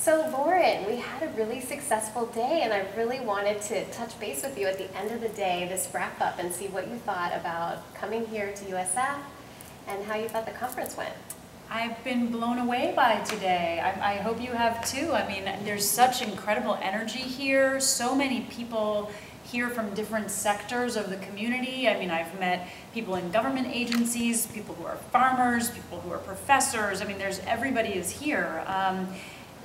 So Lauren, we had a really successful day, and I really wanted to touch base with you at the end of the day, this wrap up, and see what you thought about coming here to USF and how you thought the conference went. I've been blown away by today. I hope you have too. I mean, there's such incredible energy here, so many people here from different sectors of the community. I mean, I've met people in government agencies, people who are farmers, people who are professors. I mean, everybody is here.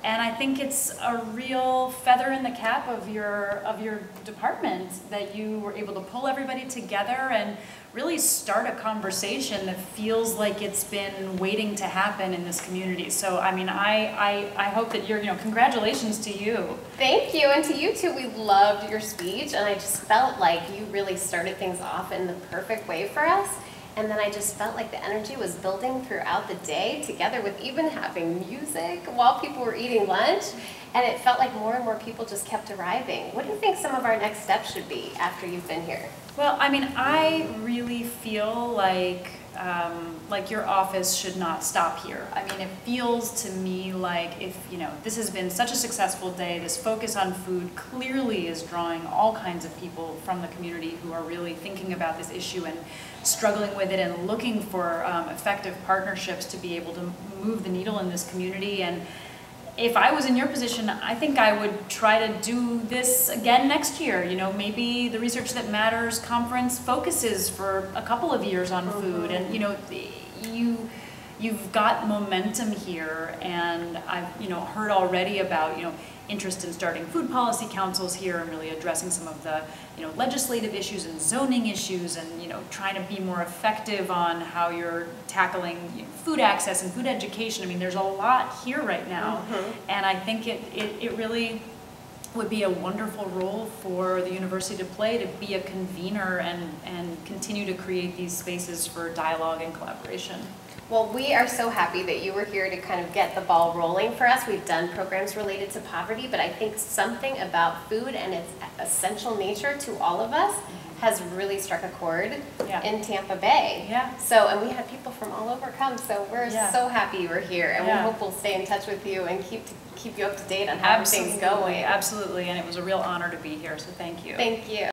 And I think it's a real feather in the cap of your department that you were able to pull everybody together and really start a conversation that feels like it's been waiting to happen in this community. So I mean, I hope that congratulations to you. Thank you, and to you too. We loved your speech, and I just felt like you really started things off in the perfect way for us. And then I just felt like the energy was building throughout the day, together with even having music while people were eating lunch. And it felt like more and more people just kept arriving. What do you think some of our next steps should be after you've been here? Well, I mean, I really feel like your office should not stop here. I mean, it feels to me like if, this has been such a successful day, this focus on food clearly is drawing all kinds of people from the community who are really thinking about this issue and struggling with it and looking for effective partnerships to be able to move the needle in this community. And if I was in your position, I think I would try to do this again next year. Maybe the Research That Matters conference focuses for a couple of years on food, and you've got momentum here, and I've heard already about interest in starting food policy councils here and really addressing some of the legislative issues and zoning issues, and trying to be more effective on how you're tackling food access and food education. I mean, there's a lot here right now, and I think it really would be a wonderful role for the university to play, to be a convener and continue to create these spaces for dialogue and collaboration. Well, we are so happy that you were here to kind of get the ball rolling for us. We've done programs related to poverty, but I think something about food and its essential nature to all of us has really struck a chord in Tampa Bay. Yeah. So, and we had people from all over come, so we're so happy you were here, and we hope we'll stay in touch with you and keep you up to date on how everything's going. Absolutely, and it was a real honor to be here, so thank you. Thank you.